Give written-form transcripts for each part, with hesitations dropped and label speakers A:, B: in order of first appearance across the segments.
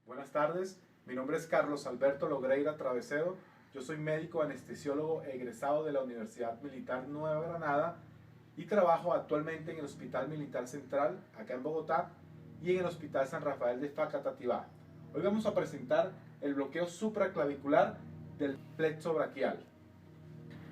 A: Buenas tardes, mi nombre es Carlos Alberto Logreira Travesero, yo soy médico anestesiólogo egresado de la Universidad Militar Nueva Granada y trabajo actualmente en el Hospital Militar Central, acá en Bogotá, y en el Hospital San Rafael de Facatativá. Hoy vamos a presentar el bloqueo supraclavicular del plexo braquial.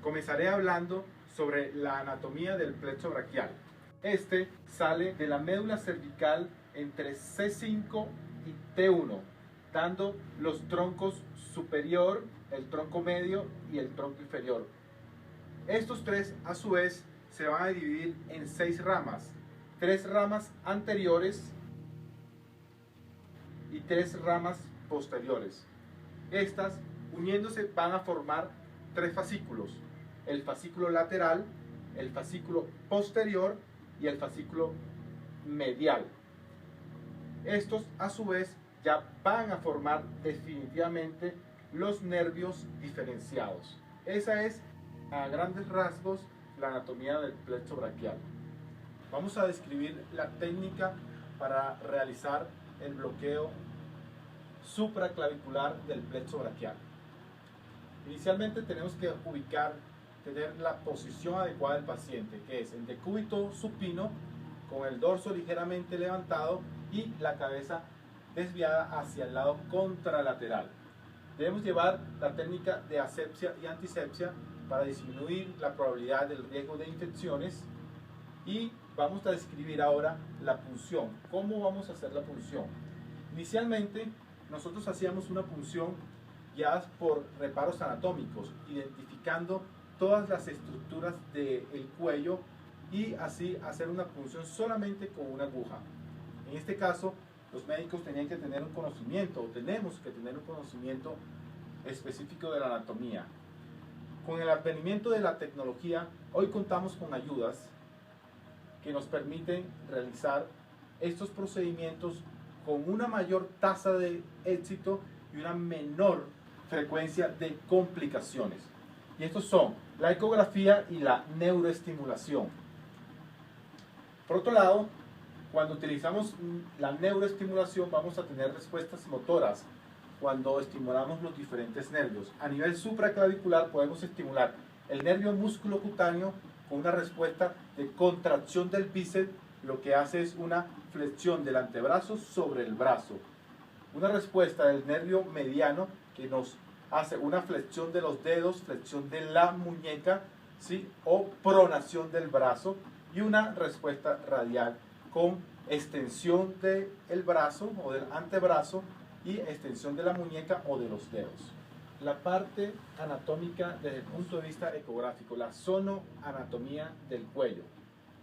A: Comenzaré hablando sobre la anatomía del plexo braquial. Este sale de la médula cervical entre C5 y T1, dando los troncos superior, el tronco medio y el tronco inferior. Estos tres, a su vez, se van a dividir en 6 ramas, 3 ramas anteriores y 3 ramas posteriores. Estas, uniéndose, van a formar 3 fascículos: el fascículo lateral, el fascículo posterior y el fascículo medial. Estos, a su vez, ya van a formar definitivamente los nervios diferenciados. Esa es, a grandes rasgos, la anatomía del plexo braquial. Vamos a describir la técnica para realizar el bloqueo supraclavicular del plexo braquial. Inicialmente tenemos que tener la posición adecuada del paciente, que es el decúbito supino, con el dorso ligeramente levantado y la cabeza desviada hacia el lado contralateral. Debemos llevar la técnica de asepsia y antisepsia para disminuir la probabilidad del riesgo de infecciones. Y vamos a describir ahora la punción. ¿Cómo vamos a hacer la punción? Inicialmente nosotros hacíamos una punción guiadas por reparos anatómicos, identificando todas las estructuras del cuello y así hacer una punción solamente con una aguja. En este caso, los médicos tenían que tener un conocimiento, o tenemos que tener un conocimiento específico de la anatomía. Con el advenimiento de la tecnología, hoy contamos con ayudas que nos permiten realizar estos procedimientos con una mayor tasa de éxito y una menor frecuencia de complicaciones. Y estos son la ecografía y la neuroestimulación. Por otro lado, cuando utilizamos la neuroestimulación vamos a tener respuestas motoras cuando estimulamos los diferentes nervios. A nivel supraclavicular podemos estimular el nervio músculo cutáneo con una respuesta de contracción del bíceps, lo que hace es una flexión del antebrazo sobre el brazo. Una respuesta del nervio mediano que nos hace una flexión de los dedos, flexión de la muñeca, ¿sí? O pronación del brazo, y una respuesta radial con extensión del brazo o del antebrazo y extensión de la muñeca o de los dedos. La parte anatómica desde el punto de vista ecográfico, la zonoanatomía del cuello,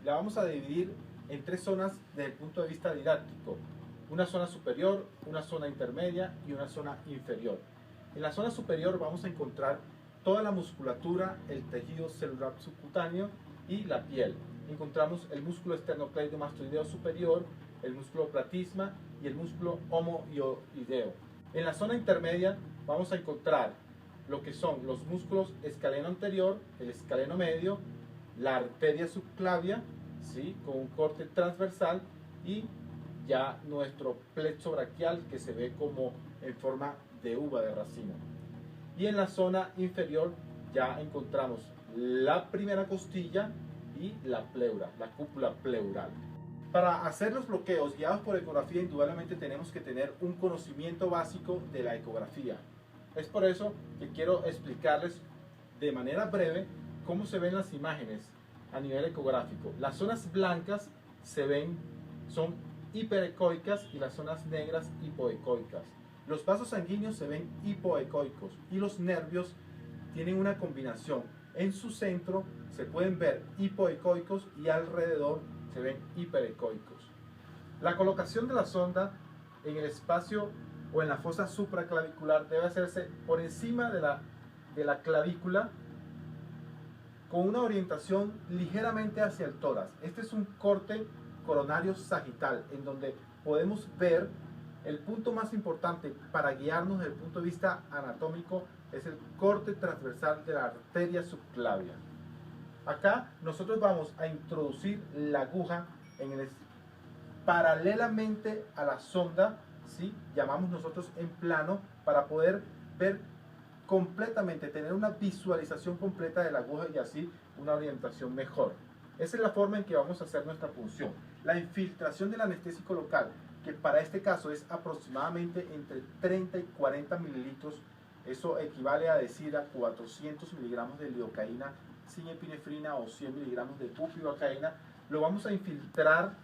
A: la vamos a dividir en 3 zonas desde el punto de vista didáctico: una zona superior, una zona intermedia y una zona inferior. En la zona superior vamos a encontrar toda la musculatura, el tejido celular subcutáneo y la piel. Encontramos el músculo esternocleidomastoideo superior, el músculo platisma y el músculo homohioideo. En la zona intermedia vamos a encontrar lo que son los músculos escaleno anterior, el escaleno medio, la arteria subclavia, ¿sí? Con un corte transversal, y ya nuestro plexo braquial, que se ve como en forma de uva de racimo. Y en la zona inferior ya encontramos la primera costilla y la pleura, la cúpula pleural. Para hacer los bloqueos guiados por ecografía, indudablemente tenemos que tener un conocimiento básico de la ecografía. Es por eso que quiero explicarles de manera breve cómo se ven las imágenes a nivel ecográfico. Las zonas blancas son hiperecoicas y las zonas negras hipoecoicas. Los vasos sanguíneos se ven hipoecoicos y los nervios tienen una combinación. En su centro se pueden ver hipoecoicos y alrededor se ven hiperecoicos. La colocación de la sonda en el espacio o en la fosa supraclavicular debe hacerse por encima de la clavícula, con una orientación ligeramente hacia el tórax. Este es un corte coronario sagital, en donde podemos ver el punto más importante para guiarnos desde el punto de vista anatómico: es el corte transversal de la arteria subclavia. Acá nosotros vamos a introducir la aguja paralelamente a la sonda ¿sí? Llamamos nosotros en plano, para poder ver completamente, tener una visualización completa de la aguja y así una orientación mejor. Esa es la forma en que vamos a hacer nuestra punción. La infiltración del anestésico local, que para este caso es aproximadamente entre 30 y 40 mililitros, eso equivale a decir a 400 miligramos de lidocaína sin epinefrina o 100 miligramos de bupivacaína. Lo vamos a infiltrar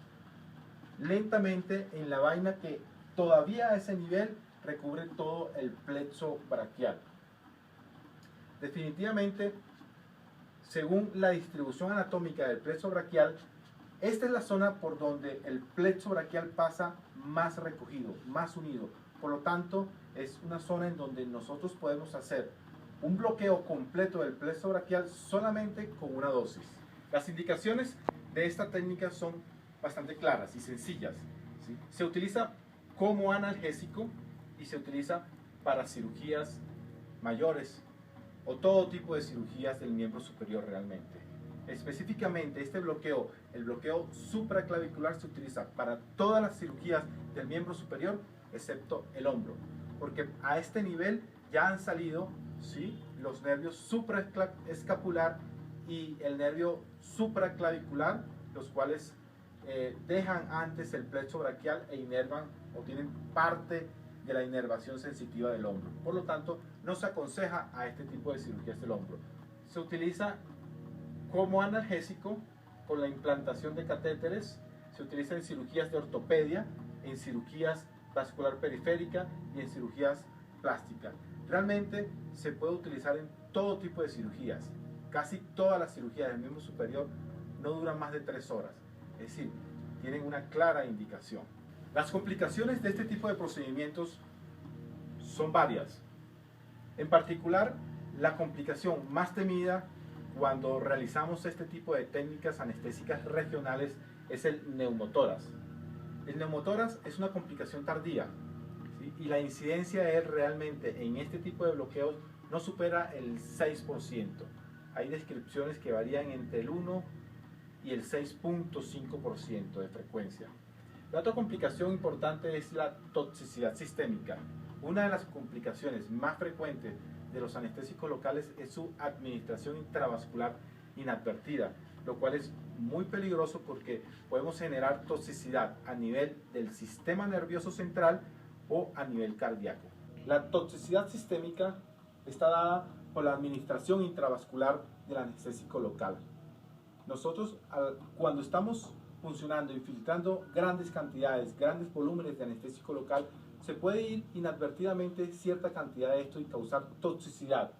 A: lentamente en la vaina que todavía a ese nivel recubre todo el plexo braquial. Definitivamente, según la distribución anatómica del plexo braquial, esta es la zona por donde el plexo braquial pasa más recogido, más unido. Por lo tanto, es una zona en donde nosotros podemos hacer un bloqueo completo del plexo braquial solamente con una dosis. Las indicaciones de esta técnica son bastante claras y sencillas, ¿sí? Se utiliza como analgésico y se utiliza para cirugías mayores o todo tipo de cirugías del miembro superior realmente. Específicamente este bloqueo, el bloqueo supraclavicular, se utiliza para todas las cirugías del miembro superior excepto el hombro, porque a este nivel ya han salido, ¿sí?, los nervios supraescapular y el nervio supraclavicular, los cuales dejan antes el plexo braquial e inervan o tienen parte de la inervación sensitiva del hombro. Por lo tanto, no se aconseja a este tipo de cirugías del hombro. Se utiliza como analgésico con la implantación de catéteres, se utiliza en cirugías de ortopedia, en cirugías vascular periférica y en cirugías plásticas. Realmente se puede utilizar en todo tipo de cirugías. Casi todas las cirugías del miembro superior no duran más de 3 horas, es decir, tienen una clara indicación. Las complicaciones de este tipo de procedimientos son varias. En particular, la complicación más temida cuando realizamos este tipo de técnicas anestésicas regionales es el neumotórax. El neumotórax es una complicación tardía, ¿sí?, y la incidencia de él realmente en este tipo de bloqueos no supera el 6%. Hay descripciones que varían entre el 1 y el 6.5% de frecuencia. La otra complicación importante es la toxicidad sistémica. Una de las complicaciones más frecuentes de los anestésicos locales es su administración intravascular inadvertida, lo cual es muy peligroso porque podemos generar toxicidad a nivel del sistema nervioso central o a nivel cardíaco. La toxicidad sistémica está dada por la administración intravascular del anestésico local. Nosotros, cuando estamos funcionando, infiltrando grandes cantidades, grandes volúmenes de anestésico local, se puede ir inadvertidamente cierta cantidad de esto y causar toxicidad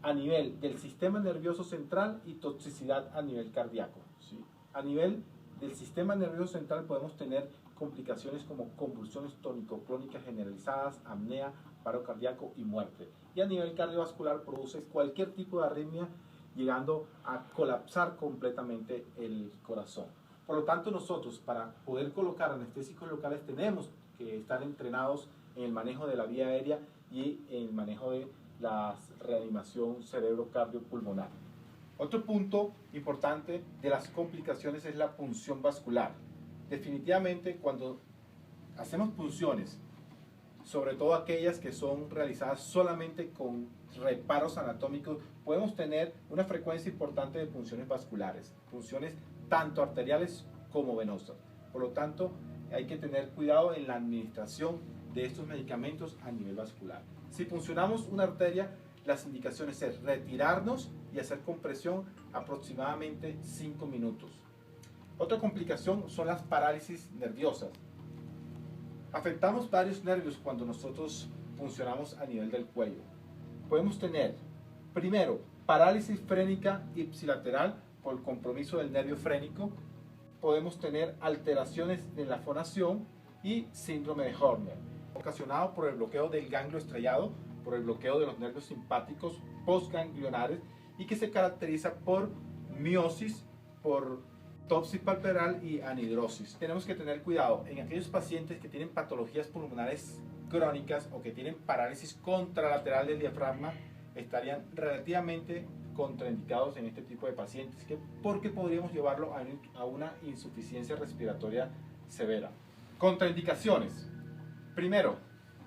A: a nivel del sistema nervioso central y toxicidad a nivel cardíaco, ¿sí? A nivel del sistema nervioso central podemos tener complicaciones como convulsiones tónico-clónicas generalizadas, apnea, paro cardíaco y muerte. Y a nivel cardiovascular produce cualquier tipo de arritmia, llegando a colapsar completamente el corazón. Por lo tanto, nosotros, para poder colocar anestésicos locales, tenemos que estar entrenados en el manejo de la vía aérea y en el manejo de la reanimación cerebro-cardiopulmonar. Otro punto importante de las complicaciones es la punción vascular. Definitivamente, cuando hacemos punciones, sobre todo aquellas que son realizadas solamente con reparos anatómicos, podemos tener una frecuencia importante de punciones vasculares, punciones tanto arteriales como venosas. Por lo tanto, hay que tener cuidado en la administración de estos medicamentos a nivel vascular. Si puncionamos una arteria, las indicaciones es retirarnos y hacer compresión aproximadamente 5 minutos. Otra complicación son las parálisis nerviosas. Afectamos varios nervios cuando nosotros puncionamos a nivel del cuello. Podemos tener, primero, parálisis frénica ipsilateral por el compromiso del nervio frénico. Podemos tener alteraciones de la fonación y síndrome de Horner, ocasionado por el bloqueo del ganglio estrellado, por el bloqueo de los nervios simpáticos postganglionares y que se caracteriza por miosis, por topsis palpebral y anhidrosis. Tenemos que tener cuidado en aquellos pacientes que tienen patologías pulmonares crónicas o que tienen parálisis contralateral del diafragma, estarían relativamente contraindicados en este tipo de pacientes, porque podríamos llevarlo a una insuficiencia respiratoria severa. Contraindicaciones. Primero,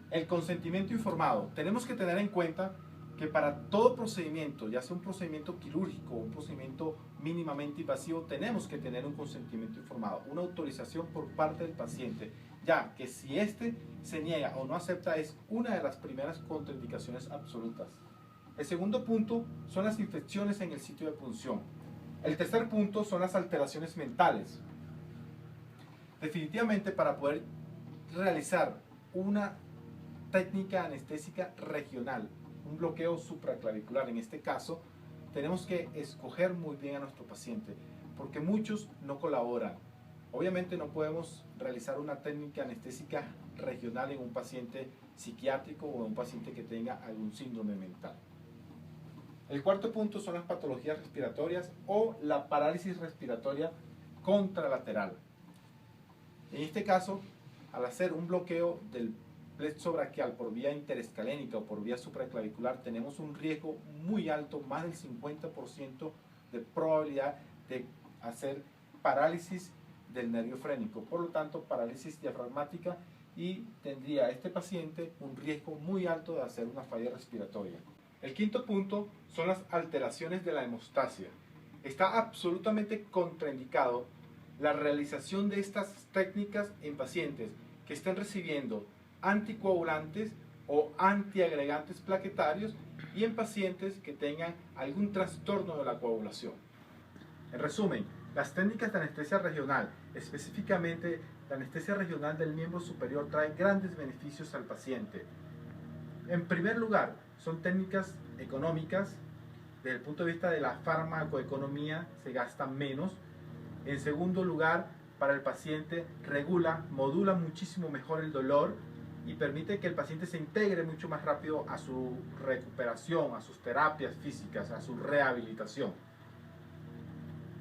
A: el consentimiento informado. Tenemos que tener en cuenta que para todo procedimiento, ya sea un procedimiento quirúrgico o un procedimiento mínimamente invasivo, tenemos que tener un consentimiento informado, una autorización por parte del paciente, ya que si éste se niega o no acepta es una de las primeras contraindicaciones absolutas. El segundo punto son las infecciones en el sitio de punción. El tercer punto son las alteraciones mentales. Definitivamente, para poder realizar una técnica anestésica regional, un bloqueo supraclavicular en este caso, tenemos que escoger muy bien a nuestro paciente, porque muchos no colaboran. Obviamente no podemos realizar una técnica anestésica regional en un paciente psiquiátrico o en un paciente que tenga algún síndrome mental. El cuarto punto son las patologías respiratorias o la parálisis respiratoria contralateral. En este caso, al hacer un bloqueo del plexo braquial por vía interescalénica o por vía supraclavicular, tenemos un riesgo muy alto, más del 50% de probabilidad de hacer parálisis del nervio frénico, por lo tanto parálisis diafragmática, y tendría este paciente un riesgo muy alto de hacer una falla respiratoria. El quinto punto son las alteraciones de la hemostasia. Está absolutamente contraindicado la realización de estas técnicas en pacientes que estén recibiendo anticoagulantes o antiagregantes plaquetarios y en pacientes que tengan algún trastorno de la coagulación. En resumen, las técnicas de anestesia regional, específicamente la anestesia regional del miembro superior, trae grandes beneficios al paciente. En primer lugar, son técnicas económicas. Desde el punto de vista de la farmacoeconomía, se gasta menos. En segundo lugar, para el paciente modula muchísimo mejor el dolor y permite que el paciente se integre mucho más rápido a su recuperación, a sus terapias físicas, a su rehabilitación.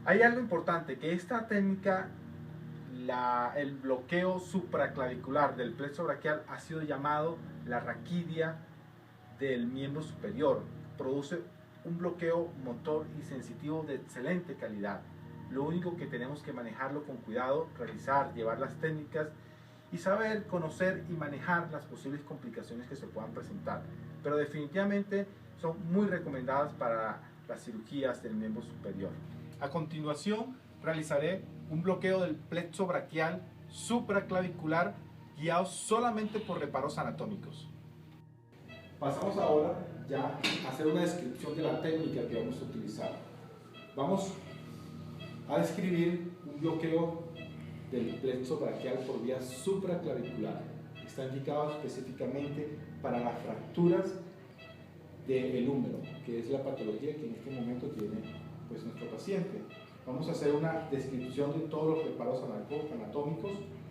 A: Hay algo importante, que esta técnica, el bloqueo supraclavicular del plexo braquial, ha sido llamado la raquidia del miembro superior. Produce un bloqueo motor y sensitivo de excelente calidad. Lo único que tenemos que manejarlo con cuidado, llevar las técnicas y saber conocer y manejar las posibles complicaciones que se puedan presentar. Pero definitivamente son muy recomendadas para las cirugías del miembro superior. A continuación realizaré un bloqueo del plexo braquial supraclavicular guiado solamente por reparos anatómicos. Pasamos ahora ya a hacer una descripción de la técnica que vamos a utilizar. Vamos a describir un bloqueo del plexo braquial por vía supraclavicular. Está indicado específicamente para las fracturas del húmero, que es la patología que en este momento tiene nuestro paciente. Vamos a hacer una descripción de todos los reparos anatómicos.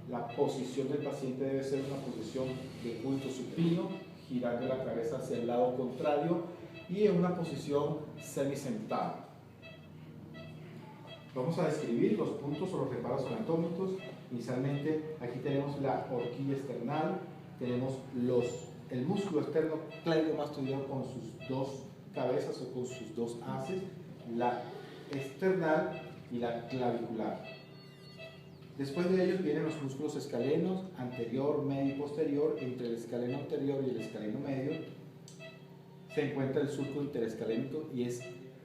A: La posición del paciente debe ser una posición de cúbito supino, girando la cabeza hacia el lado contrario y en una posición semisentada. Vamos a describir los puntos o los reparos anatómicos. Inicialmente aquí tenemos la horquilla esternal, tenemos el músculo externo cleidocmastoideo con sus dos cabezas o con sus dos haces, la external y la clavicular. Después de ellos vienen los músculos escalenos, anterior, medio y posterior. Entre el escaleno anterior y el escaleno medio se encuentra el surco interescalénico y es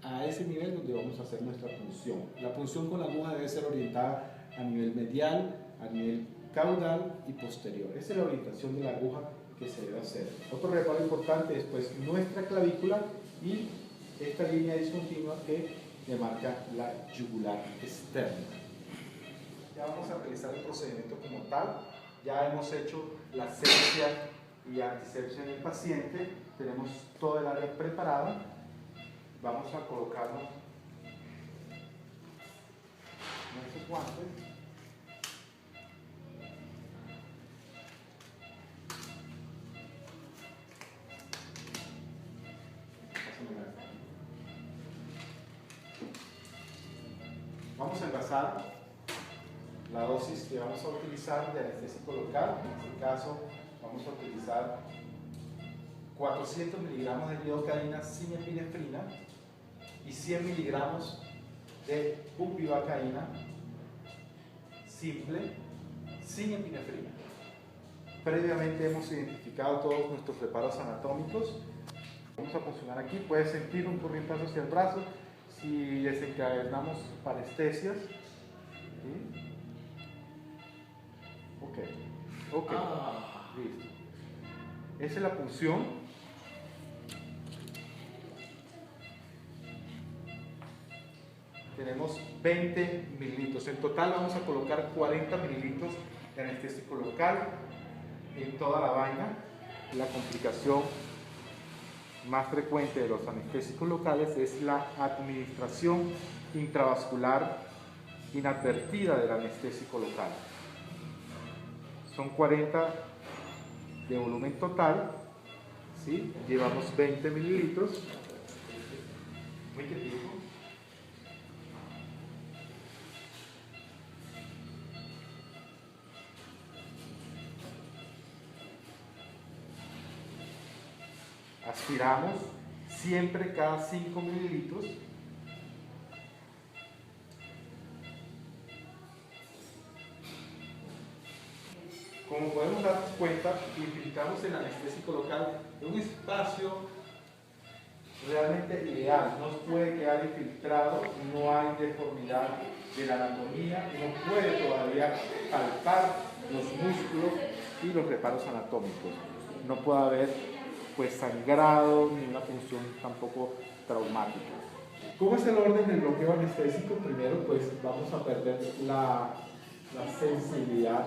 A: a ese nivel donde vamos a hacer nuestra punción. La punción con la aguja debe ser orientada a nivel medial, a nivel caudal y posterior. Esa es la orientación de la aguja que se debe hacer. Otro reparo importante es nuestra clavícula y esta línea discontinua que demarca la yugular externa. Ya vamos a realizar el procedimiento como tal. Ya hemos hecho la asepsia y antisepsia en el paciente. Tenemos todo el área preparada. Vamos a colocarnos nuestros guantes. Vamos a envasar la dosis que vamos a utilizar de anestésico local. En este caso vamos a utilizar 400 miligramos de lidocaína sin epinefrina y 100 miligramos de bupivacaína simple sin epinefrina. previamente hemos identificado todos nuestros reparos anatómicos. Vamos a funcionar aquí, puedes sentir un corrientazo hacia el brazo si desencadenamos parestesias. ¿Sí? Ok, listo. Esa es la punción. Tenemos 20 mililitros. En total vamos a colocar 40 mililitros de anestésico local en toda la vaina. La complicación más frecuente de los anestésicos locales es la administración intravascular inadvertida del anestésico local. Son 40 de volumen total, ¿sí? Llevamos 20 mililitros. Muy quietito. Aspiramos siempre cada 5 mililitros. Como podemos darnos cuenta, infiltramos el anestésico local en un espacio realmente ideal. No puede quedar infiltrado, no hay deformidad de la anatomía, no puede todavía palpar los músculos y los reparos anatómicos. No puede haber pues sangrado ni una punción tampoco traumática. ¿Cómo es el orden del bloqueo anestésico? Primero pues vamos a perder la sensibilidad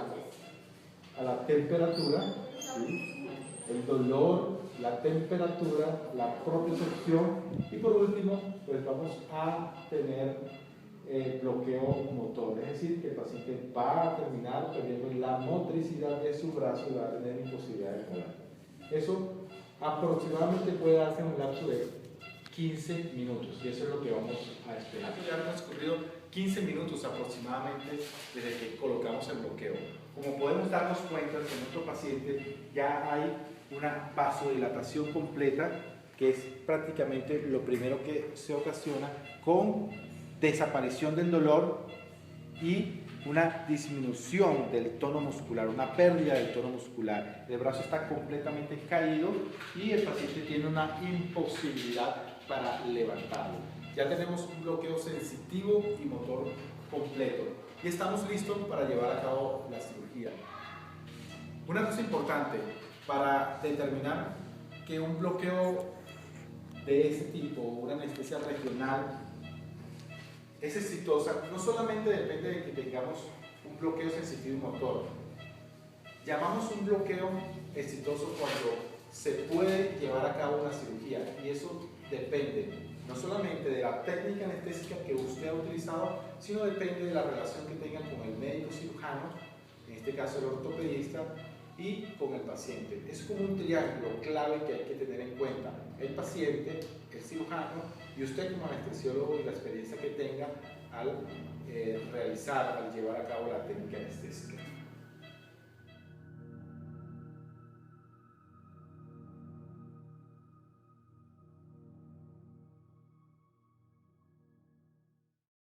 A: a la temperatura, ¿sí? El dolor, la temperatura, la propiocepción y por último pues vamos a tener bloqueo motor, es decir, que el paciente va a terminar perdiendo la motricidad de su brazo y va a tener imposibilidad de mover. Eso aproximadamente puede darse en un lapso de 15 minutos y eso es lo que vamos a esperar. Ya han transcurrido 15 minutos aproximadamente desde que colocamos el bloqueo. Como podemos darnos cuenta que en nuestro paciente ya hay una vasodilatación completa, que es prácticamente lo primero que se ocasiona con desaparición del dolor y una disminución del tono muscular, una pérdida del tono muscular. El brazo está completamente caído y el paciente tiene una imposibilidad para levantarlo. Ya tenemos un bloqueo sensitivo y motor completo y estamos listos para llevar a cabo la cirugía. Una cosa importante para determinar que un bloqueo de ese tipo, una anestesia regional, es exitosa, no solamente depende de que tengamos un bloqueo sensitivo y motor. Llamamos un bloqueo exitoso cuando se puede llevar a cabo una cirugía y eso depende no solamente de la técnica anestésica que usted ha utilizado, sino depende de la relación que tenga con el médico cirujano, en este caso el ortopedista, y con el paciente. Es como un triángulo clave que hay que tener en cuenta: el paciente, el cirujano y usted como anestesiólogo y la experiencia que tenga al realizar, al llevar a cabo la técnica anestésica.